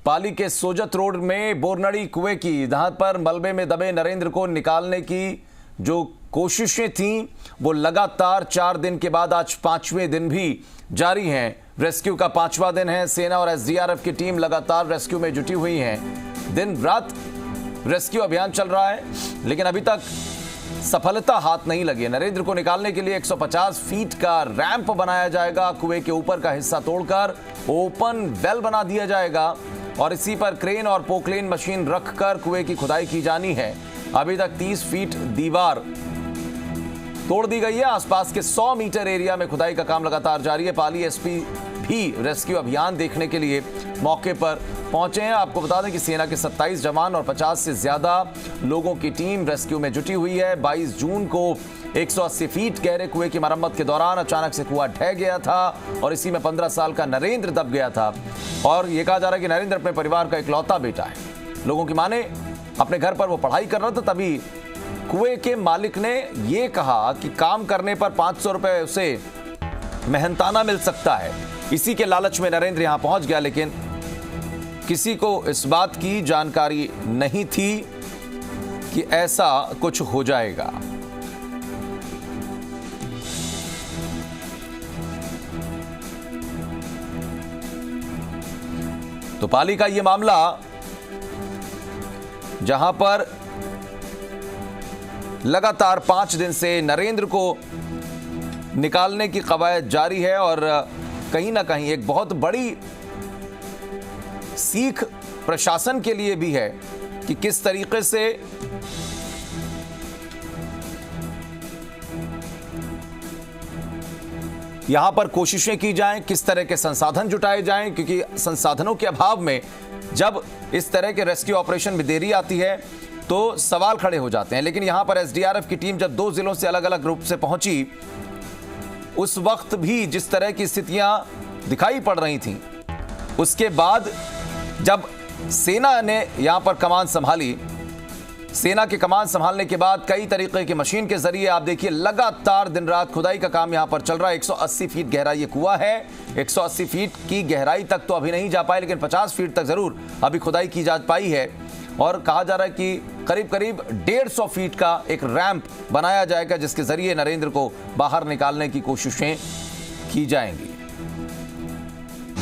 पाली के सोजत रोड में बोरनड़ी कुएं की जहां पर मलबे में दबे नरेंद्र को निकालने की जो कोशिशें थीं वो लगातार 4 दिन के बाद आज 5वें दिन भी जारी हैं। रेस्क्यू का 5वां दिन है। सेना और एसडीआरएफ की टीम लगातार रेस्क्यू में जुटी हुई है। दिन रात रेस्क्यू अभियान चल रहा है, लेकिन अभी तक सफलता हाथ नहीं लगी। नरेंद्र को निकालने के लिए 150 फीट का रैंप बनाया जाएगा। कुएं के ऊपर का हिस्सा तोड़कर ओपन वेल बना दिया जाएगा और इसी पर क्रेन और पोकलेन मशीन रखकर कुएं की खुदाई की जानी है। अभी तक 30 फीट दीवार तोड़ दी गई है। आसपास के 100 मीटर एरिया में खुदाई का काम लगातार जारी है। पाली एसपी भी रेस्क्यू अभियान देखने के लिए मौके पर पहुंचे हैं। आपको बता दें कि सेना के 27 जवान और 50 से ज्यादा लोगों की टीम रेस्क्यू में जुटी हुई है। 22 जून को 180 फीट गहरे कुएं की मरम्मत के दौरान अचानक से कुआं ढह गया था और इसी में 15 साल का नरेंद्र दब गया था। और यह कहा जा रहा है कि नरेंद्र अपने परिवार का इकलौता बेटा है। लोगों की माने अपने घर पर वो पढ़ाई कर रहा था, तभी कुएं के मालिक ने यह कहा कि काम करने पर 500 रुपए उसे मेहनताना मिल सकता है। इसी के लालच में नरेंद्र यहां पहुंच गया, लेकिन किसी को इस बात की जानकारी नहीं थी कि ऐसा कुछ हो जाएगा। तो पाली का यह मामला जहां पर लगातार 5 दिन से नरेंद्र को निकालने की कवायद जारी है और कहीं ना कहीं एक बहुत बड़ी सीख प्रशासन के लिए भी है कि किस तरीके से यहां पर कोशिशें की जाएं, किस तरह के संसाधन जुटाए जाएं, क्योंकि संसाधनों के अभाव में जब इस तरह के रेस्क्यू ऑपरेशन में देरी आती है तो सवाल खड़े हो जाते हैं। लेकिन यहां पर एसडीआरएफ की टीम जब 2 जिलों से अलग अलग रूप से पहुंची, उस वक्त भी जिस तरह की स्थितियां दिखाई पड़ रही थीं, उसके बाद जब सेना ने यहां पर कमान संभाली, सेना की कमान संभालने के बाद कई तरीके की मशीन के जरिए आप देखिए लगातार दिन रात खुदाई का काम यहां पर चल रहा है। 180 फीट गहरा ये कुआं है। 180 फीट की गहराई तक तो अभी नहीं जा पाए, लेकिन 50 फीट तक जरूर अभी खुदाई की जा पाई है और कहा जा रहा है कि करीब करीब 150 फीट का एक रैंप बनाया जाएगा, जिसके जरिए नरेंद्र को बाहर निकालने की कोशिशें की जाएंगी।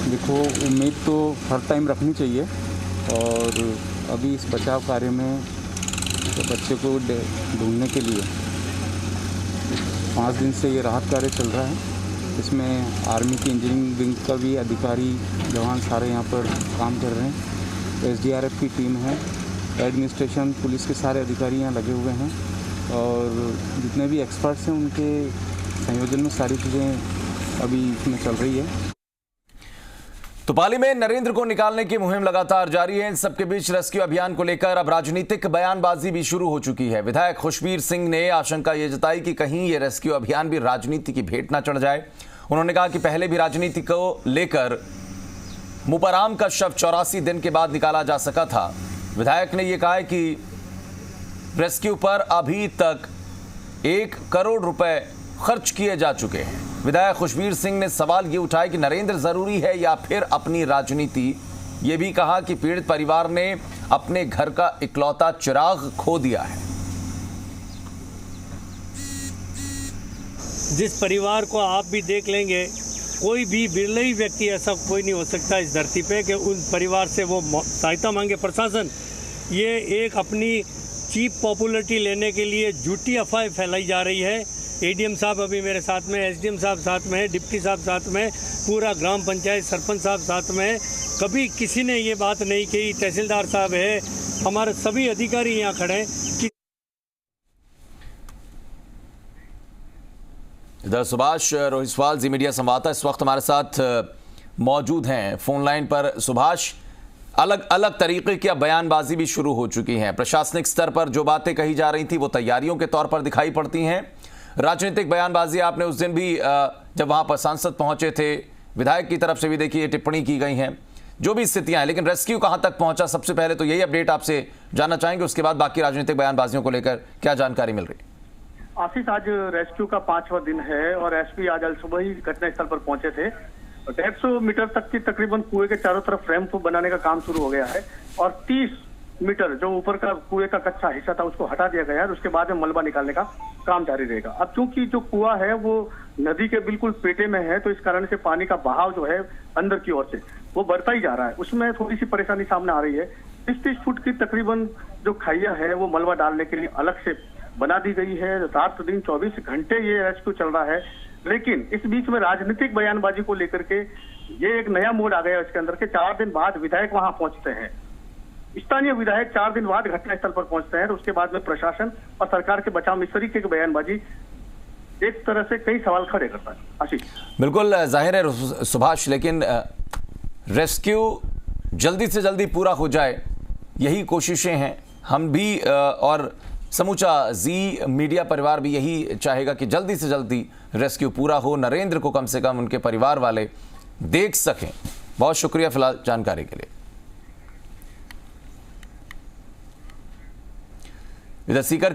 देखो, उम्मीद तो हर टाइम रखनी चाहिए और अभी इस बचाव कार्य में तो बच्चे को ढूंढने के लिए 5 दिन से ये राहत कार्य चल रहा है। इसमें आर्मी की इंजीनियरिंग विंग का भी अधिकारी जवान सारे यहाँ पर काम कर रहे हैं। एसडीआरएफ की टीम है, एडमिनिस्ट्रेशन, पुलिस के सारे अधिकारी यहाँ लगे हुए हैं और जितने भी एक्सपर्ट्स हैं उनके संयोजन में सारी चीज़ें अभी इसमें चल रही है। तो पाली में नरेंद्र को निकालने की मुहिम लगातार जारी है। इन सबके बीच रेस्क्यू अभियान को लेकर अब राजनीतिक बयानबाजी भी शुरू हो चुकी है। विधायक खुशबीर सिंह ने आशंका ये जताई कि कहीं ये रेस्क्यू अभियान भी राजनीति की भेंट ना चढ़ जाए। उन्होंने कहा कि पहले भी राजनीति को लेकर मुपराम का शव 84 दिन के बाद निकाला जा सका था। विधायक ने यह कहा है कि रेस्क्यू पर अभी तक 1 करोड़ रुपए खर्च किए जा चुके हैं। विधायक खुशबीर सिंह ने सवाल ये उठाया कि नरेंद्र जरूरी है या फिर अपनी राजनीति। ये भी कहा कि पीड़ित परिवार ने अपने घर का इकलौता चिराग खो दिया है। जिस परिवार को आप भी देख लेंगे, कोई भी बिरले ही व्यक्ति ऐसा कोई नहीं हो सकता इस धरती पे कि उन परिवार से वो सहायता मांगे। प्रशासन ये एक अपनी चीप पॉपुलरिटी लेने के लिए झूठी अफवाह फैलाई जा रही है। एडीएम साहब अभी मेरे साथ में, एसडीएम साहब साथ में, डिप्टी साहब साथ में, पूरा ग्राम पंचायत सरपंच साहब साथ में। कभी किसी ने ये बात नहीं कही। तहसीलदार साहब है, हमारे सभी अधिकारी यहाँ खड़े हैं। इधर सुभाष रोहिसवाल जी मीडिया संवाददाता इस वक्त हमारे साथ मौजूद हैं फोन लाइन पर। सुभाष, अलग अलग तरीके की बयानबाजी भी शुरू हो चुकी है। प्रशासनिक स्तर पर जो बातें कही जा रही थी वो तैयारियों के तौर पर दिखाई पड़ती हैं। राजनीतिक बयानबाजी आपने उस दिन भी जब वहां पर सांसद पहुंचे थे, विधायक की तरफ से भी देखिए टिप्पणी की गई हैं, जो भी स्थितियां हैं। लेकिन रेस्क्यू कहां तक पहुंचा, सबसे पहले तो यही अपडेट आपसे जानना चाहेंगे, उसके बाद बाकी राजनीतिक बयानबाजियों को लेकर क्या जानकारी मिल रही है। आशीष, आज रेस्क्यू का 5वां दिन है और एसपी आज सुबह ही घटनास्थल पर पहुंचे थे 150 मीटर तक की तकरीबन कुएं के चारों तरफ रैंप बनाने का काम शुरू हो गया है और 30 मीटर जो ऊपर का कुएं का कच्चा हिस्सा था उसको हटा दिया गया है और उसके बाद में मलबा निकालने का काम जारी रहेगा। अब क्योंकि जो कुआं है वो नदी के बिल्कुल पेटे में है, तो इस कारण से पानी का बहाव जो है अंदर की ओर से वो बढ़ता ही जा रहा है। उसमें थोड़ी सी परेशानी सामने आ रही है। 30 फुट की तकरीबन जो खाइया है वो मलबा डालने के लिए अलग से बना दी गई है। रात दिन 24 घंटे ये रेस्क्यू चल रहा है, लेकिन इस बीच में राजनीतिक बयानबाजी को लेकर के ये एक नया मोड़ आ गया इसके अंदर के 4 दिन बाद विधायक वहां पहुंचते हैं। स्थानीय विधायक 4 दिन बाद घटनास्थल पर पहुंचते हैं, तो उसके बाद में प्रशासन और सरकार के बचाव में इस तरीके की बयानबाजी एक तरह से कई सवाल खड़े करता है। आशीष, बिल्कुल जाहिर है सुभाष, लेकिन रेस्क्यू जल्दी से जल्दी पूरा हो जाए यही कोशिशें हैं। हम भी और समूचा जी मीडिया परिवार भी यही चाहेगा कि जल्दी से जल्दी रेस्क्यू पूरा हो, नरेंद्र को कम से कम उनके परिवार वाले देख सकें। बहुत शुक्रिया फिलहाल जानकारी के लिए। इधर सीकर